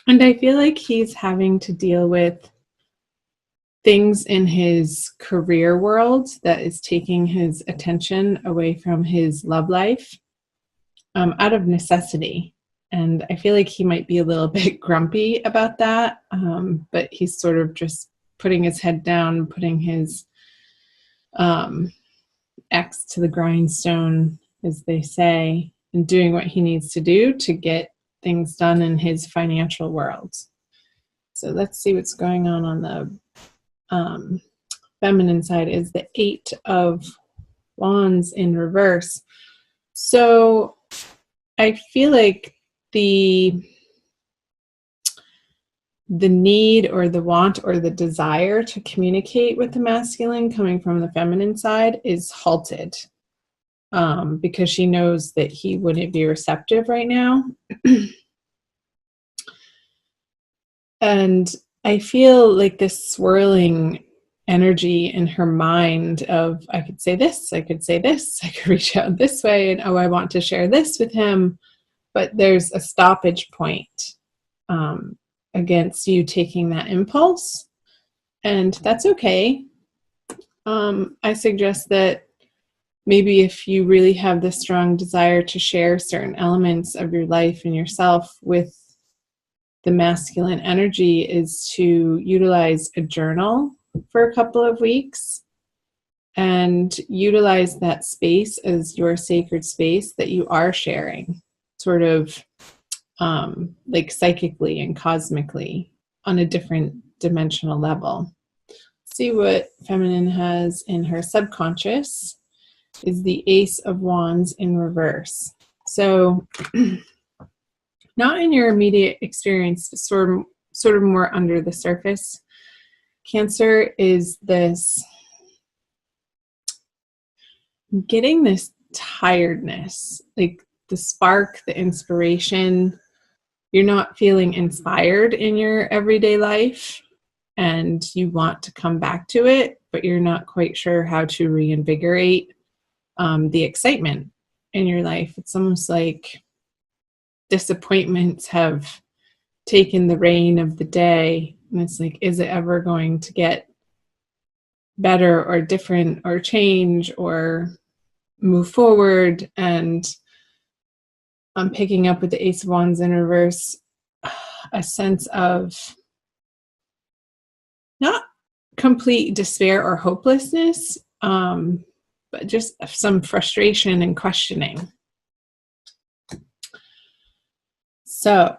And I feel like he's having to deal with things in his career world that is taking his attention away from his love life, out of necessity. And I feel like he might be a little bit grumpy about that, but he's sort of just putting his head down, putting his um, axe to the grindstone, as they say, and doing what he needs to do to get things done in his financial world. So let's see what's going on the feminine side. Is the Eight of Wands in reverse. So I feel like the need or the want or the desire to communicate with the masculine coming from the feminine side is halted, because she knows that he wouldn't be receptive right now. And I feel like this swirling energy in her mind of, I could say this, I could say this, I could reach out this way, and oh, I want to share this with him. But there's a stoppage point against you taking that impulse. And that's okay. I suggest that maybe if you really have the strong desire to share certain elements of your life and yourself with the masculine energy, is to utilize a journal for a couple of weeks and utilize that space as your sacred space that you are sharing, sort of like psychically and cosmically on a different dimensional level. See what feminine has in her subconscious is the Ace of Wands in reverse. So not in your immediate experience, sort of more under the surface. Cancer is this getting this tiredness, like the spark, the inspiration. You're not feeling inspired in your everyday life and you want to come back to it, but you're not quite sure how to reinvigorate the excitement in your life. It's almost like disappointments have taken the reign of the day. And it's like, is it ever going to get better or different or change or move forward? And I'm picking up with the Ace of Wands in reverse a sense of not complete despair or hopelessness, but just some frustration and questioning. So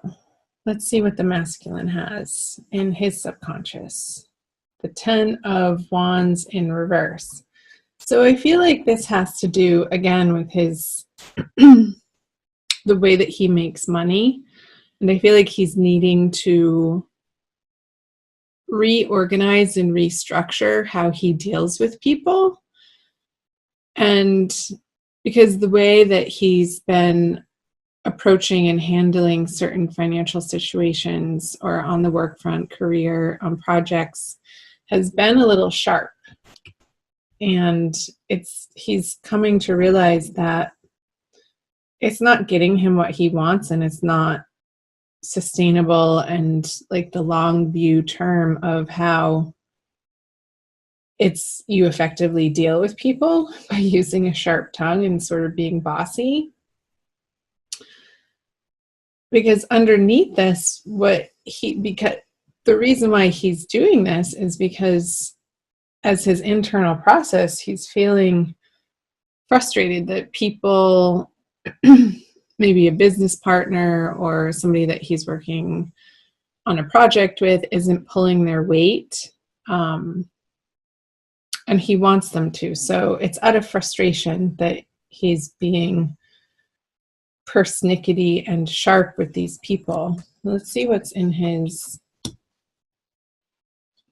let's see what the masculine has in his subconscious. The Ten of Wands in reverse. So I feel like this has to do, again, with his the way that he makes money. And I feel like he's needing to reorganize and restructure how he deals with people. And because the way that he's been approaching and handling certain financial situations or on the work front, career, on projects, has been a little sharp. And he's coming to realize that it's not getting him what he wants, and it's not sustainable, and like the long view term of how you effectively deal with people by using a sharp tongue and sort of being bossy. Because underneath this, because the reason why he's doing this is because as his internal process, he's feeling frustrated that people, maybe a business partner or somebody that he's working on a project with, isn't pulling their weight. And he wants them to. So it's out of frustration that he's being persnickety and sharp with these people. Let's see what's in his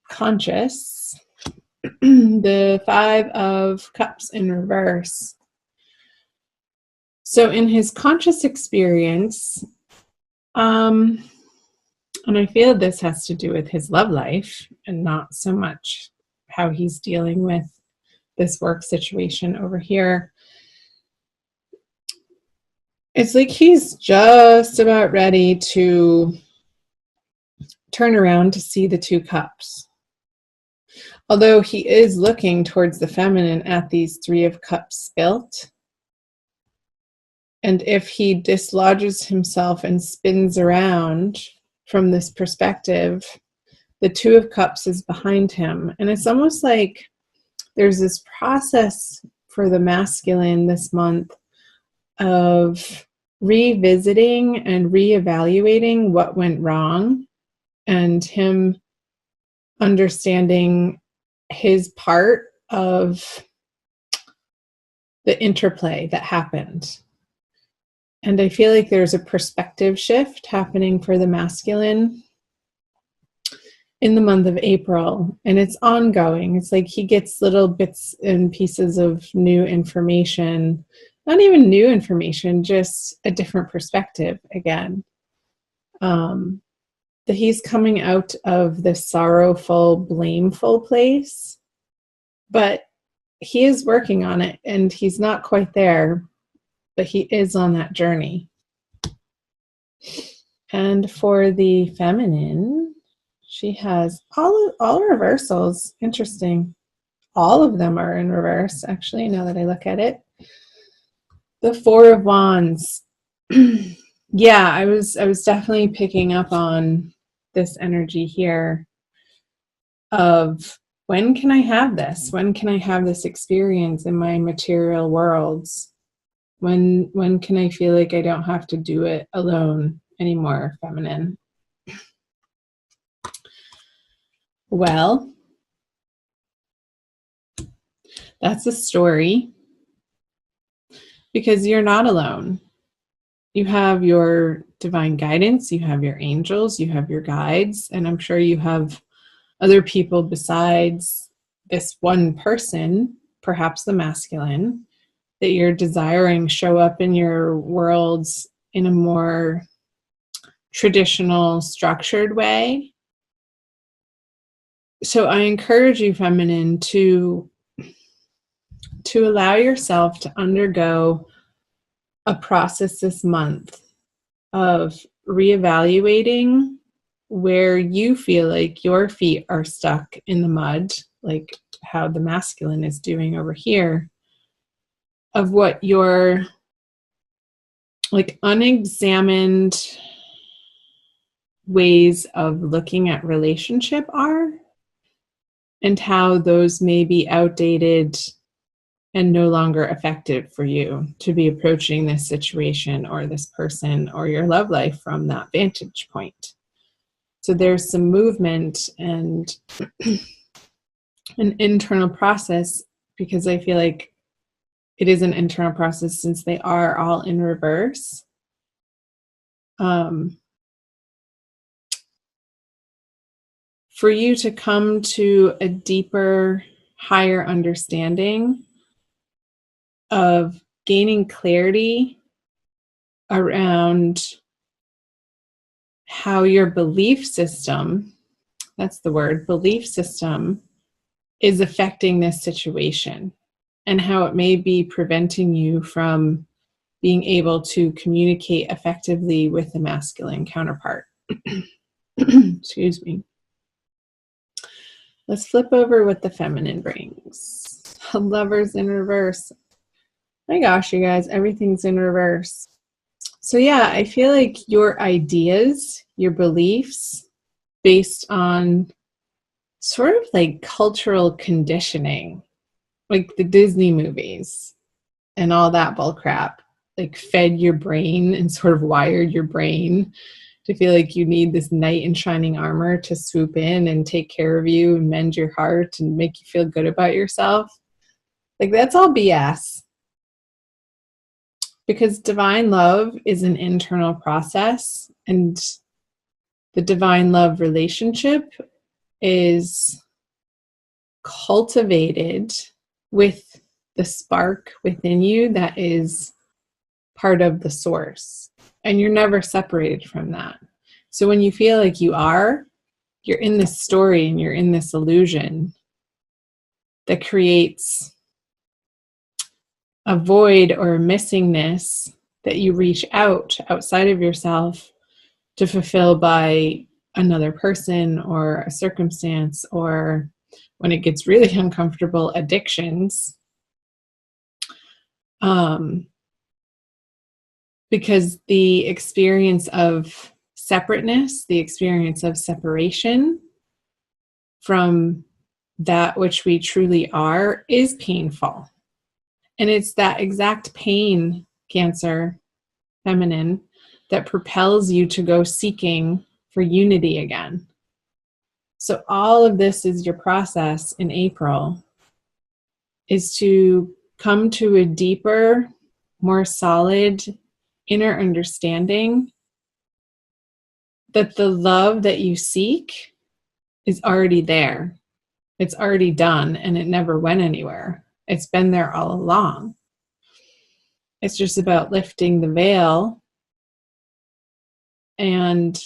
conscious. The Five of Cups in reverse. So in his conscious experience, and I feel this has to do with his love life and not so much how he's dealing with this work situation over here. It's like he's just about ready to turn around to see the 2 cups. Although he is looking towards the feminine at these 3 of cups spilt, and if he dislodges himself and spins around from this perspective, the 2 of cups is behind him. And it's almost like there's this process for the masculine this month of revisiting and reevaluating what went wrong, and him understanding his part of the interplay that happened. And I feel like there's a perspective shift happening for the masculine in the month of April, and it's ongoing. It's like he gets little bits and pieces of new information, not even new information, just a different perspective again. That he's coming out of this sorrowful, blameful place, but he is working on it, and he's not quite there, but he is on that journey. And for the feminine, she has all reversals. Interesting. All of them are in reverse, actually, now that I look at it. The 4 of Wands. Yeah, I was definitely picking up on this energy here of, when can I have this? When can I have this experience in my material worlds? When can I feel like I don't have to do it alone anymore, feminine? Well, that's a story, because you're not alone. You have your divine guidance, you have your angels, you have your guides, and I'm sure you have other people besides this one person, perhaps the masculine, that you're desiring show up in your worlds in a more traditional, structured way. So I encourage you, feminine, to allow yourself to undergo a process this month of reevaluating where you feel like your feet are stuck in the mud, like how the masculine is doing over here, of what your like unexamined ways of looking at relationship are, and how those may be outdated and no longer effective for you to be approaching this situation or this person or your love life from that vantage point. So there's some movement and an internal process, because I feel like it is an internal process since they are all in reverse. For you to come to a deeper, higher understanding of gaining clarity around how your belief system, that's the word, belief system, is affecting this situation, and how it may be preventing you from being able to communicate effectively with the masculine counterpart. Excuse me. Let's flip over what the feminine brings. Lovers in reverse. My gosh, you guys, everything's in reverse. So yeah, I feel like your ideas, your beliefs, based on sort of like cultural conditioning, like the Disney movies and all that bull crap, like fed your brain and sort of wired your brain to feel like you need this knight in shining armor to swoop in and take care of you and mend your heart and make you feel good about yourself. Like, that's all BS. Because divine love is an internal process, and the divine love relationship is cultivated with the spark within you that is part of the source. And you're never separated from that. So when you feel like you're in this story and you're in this illusion that creates a void or a missingness that you reach outside of yourself to fulfill by another person or a circumstance, or when it gets really uncomfortable, addictions. Because the experience of separateness, the experience of separation from that which we truly are is painful. And it's that exact pain, Cancer, feminine, that propels you to go seeking for unity again. So all of this is your process in April, is to come to a deeper, more solid inner understanding that the love that you seek is already there. It's already done, and it never went anywhere. It's been there all along. It's just about lifting the veil and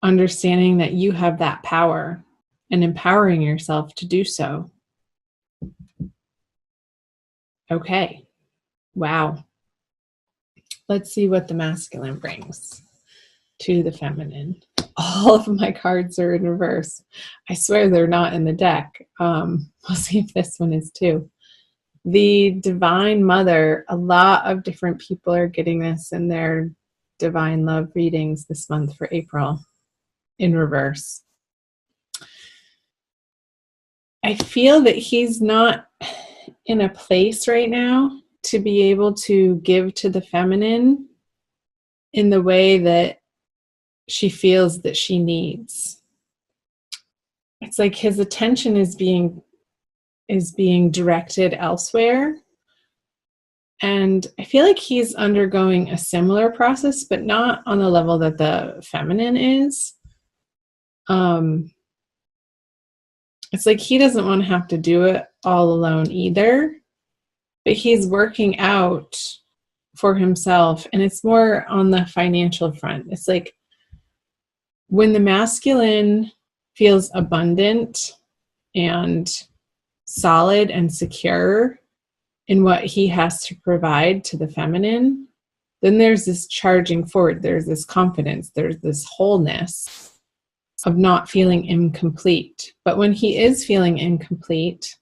understanding that you have that power and empowering yourself to do so. Okay. Wow. Let's see what the masculine brings to the feminine. All of my cards are in reverse. I swear they're not in the deck. We'll see if this one is too. The Divine Mother, a lot of different people are getting this in their Divine Love readings this month for April in reverse. I feel that he's not in a place right now to be able to give to the feminine in the way that she feels that she needs. It's like his attention is being directed elsewhere. And I feel like he's undergoing a similar process, but not on the level that the feminine is. It's like he doesn't want to have to do it all alone either, but he's working out for himself, and it's more on the financial front. It's like when the masculine feels abundant and solid and secure in what he has to provide to the feminine, then there's this charging forward, there's this confidence, there's this wholeness of not feeling incomplete. But when he is feeling incomplete,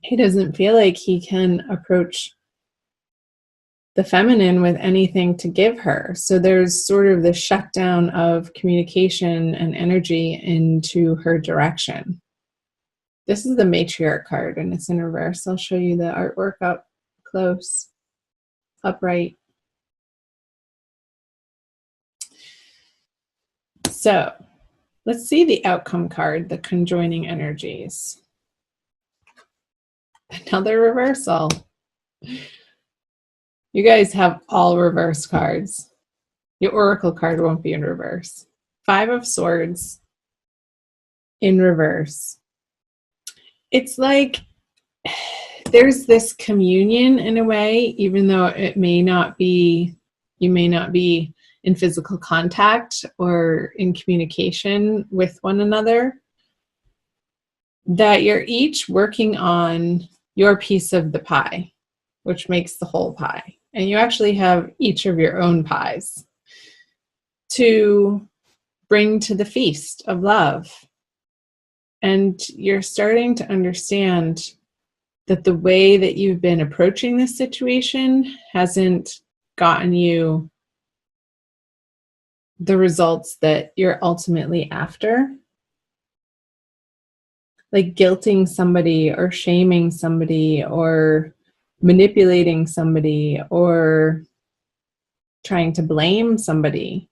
he doesn't feel like he can approach the feminine with anything to give her. So there's sort of the shutdown of communication and energy into her direction. This is the matriarch card, and it's in reverse. I'll show you the artwork up close, upright. So let's see the outcome card, the conjoining energies. Another reversal. You guys have all reverse cards. Your oracle card won't be in reverse. 5 of Swords in reverse. It's like there's this communion in a way, even though it may not be, you may not be in physical contact or in communication with one another, that you're each working on your piece of the pie, which makes the whole pie. And you actually have each of your own pies to bring to the feast of love. And you're starting to understand that the way that you've been approaching this situation hasn't gotten you the results that you're ultimately after. Like guilting somebody or shaming somebody or manipulating somebody or trying to blame somebody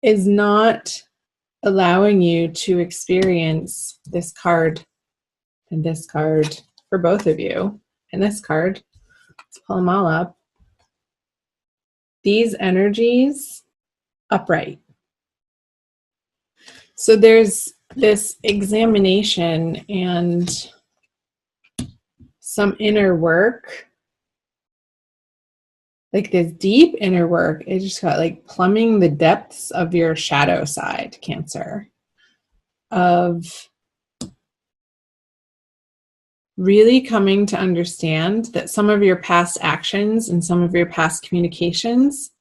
is not allowing you to experience this card and this card for both of you, and this card. Let's pull them all up. These energies upright. So there's this examination and some inner work, like this deep inner work. It just got like plumbing the depths of your shadow side, Cancer, of really coming to understand that some of your past actions and some of your past communications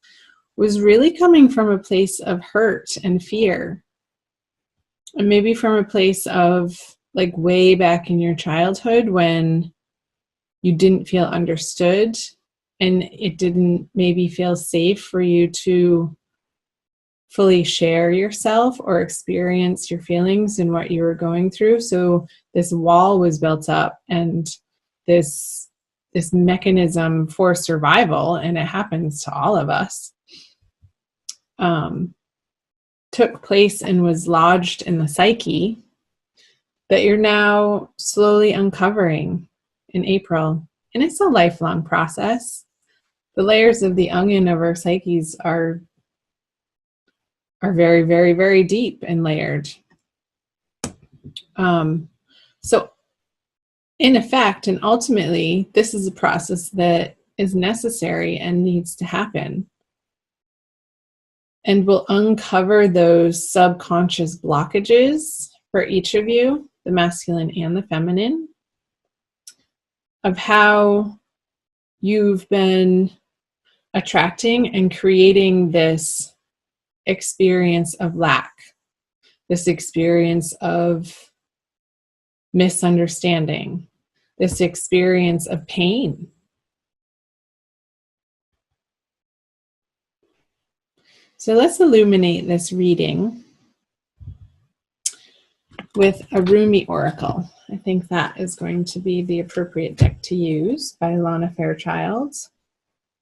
was really coming from a place of hurt and fear. And maybe from a place of like way back in your childhood when you didn't feel understood and it didn't maybe feel safe for you to fully share yourself or experience your feelings and what you were going through. So this wall was built up, and this mechanism for survival, and it happens to all of us, took place and was lodged in the psyche that you're now slowly uncovering in April. And it's a lifelong process. The layers of the onion of our psyches are very, very, very deep and layered. So in effect, and ultimately, this is a process that is necessary and needs to happen. And will uncover those subconscious blockages for each of you, the masculine and the feminine, of how you've been attracting and creating this experience of lack, this experience of misunderstanding, this experience of pain. So let's illuminate this reading with a Rumi oracle. I think that is going to be the appropriate deck to use by Lana Fairchild.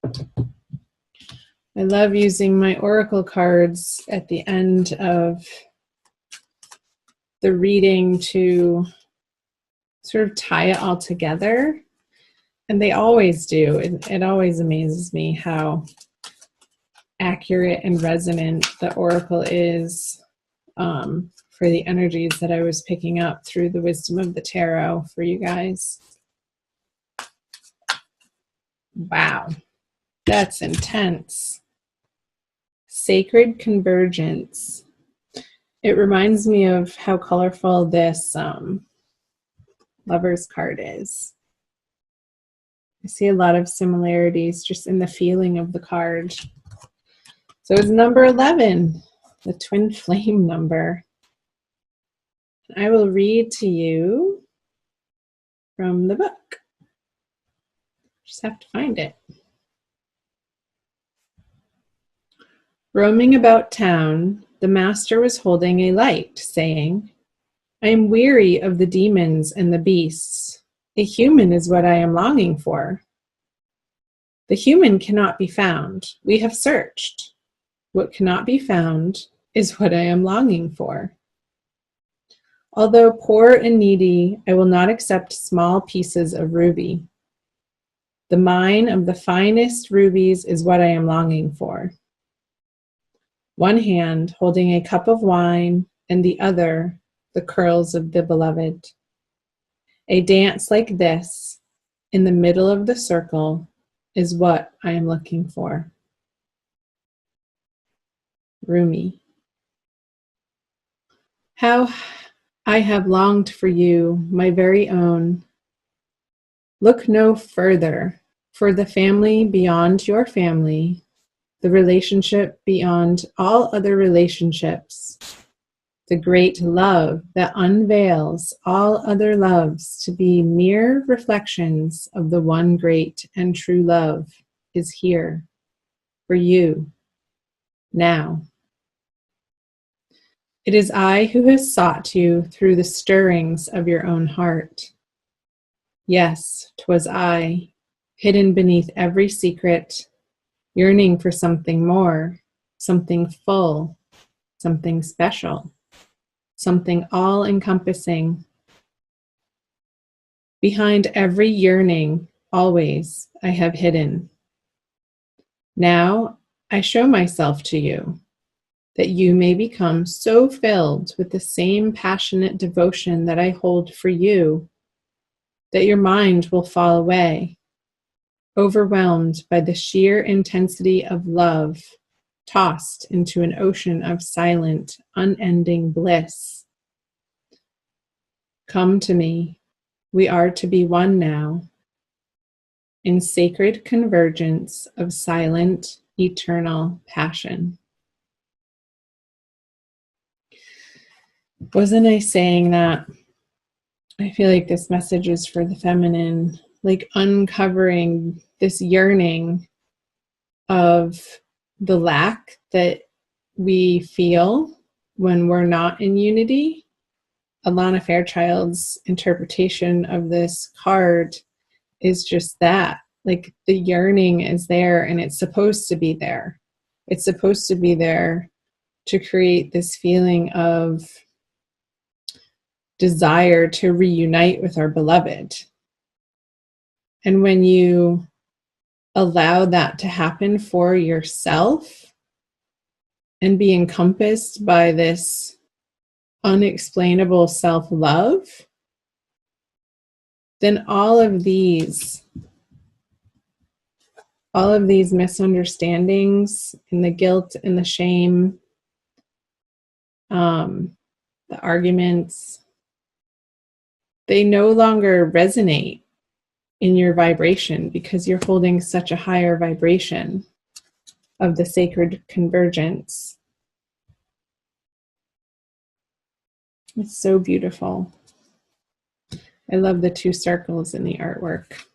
I love using my oracle cards at the end of the reading to sort of tie it all together. And they always do. It always amazes me how accurate and resonant the oracle is for the energies that I was picking up through the wisdom of the tarot for you guys. Wow, that's intense. Sacred convergence. It reminds me of how colorful this Lover's card is. I see a lot of similarities just in the feeling of the card. So it's number 11, the twin flame number. I will read to you from the book. Just have to find it. Roaming about town, the master was holding a light, saying, I am weary of the demons and the beasts. A human is what I am longing for. The human cannot be found. We have searched. What cannot be found is what I am longing for. Although poor and needy, I will not accept small pieces of ruby. The mine of the finest rubies is what I am longing for. One hand holding a cup of wine, and the other the curls of the beloved. A dance like this, in the middle of the circle, is what I am looking for. Rumi. How I have longed for you, my very own. Look no further, for the family beyond your family, the relationship beyond all other relationships, the great love that unveils all other loves to be mere reflections of the one great and true love, is here for you now. It is I who has sought you through the stirrings of your own heart. Yes, 'twas I, hidden beneath every secret, yearning for something more, something full, something special, something all-encompassing. Behind every yearning, always, I have hidden. Now I show myself to you, that you may become so filled with the same passionate devotion that I hold for you, that your mind will fall away, overwhelmed by the sheer intensity of love, tossed into an ocean of silent, unending bliss. Come to me. We are to be one now, in sacred convergence of silent, eternal passion. Wasn't I saying that I feel like this message is for the feminine, like uncovering this yearning of the lack that we feel when we're not in unity? Alana Fairchild's interpretation of this card is just that. Like the yearning is there and it's supposed to be there. It's supposed to be there to create this feeling of desire to reunite with our beloved. And when you allow that to happen for yourself and be encompassed by this unexplainable self-love, then all of these misunderstandings and the guilt and the shame, the arguments, they no longer resonate in your vibration because you're holding such a higher vibration of the sacred convergence. It's so beautiful. I love the two circles in the artwork.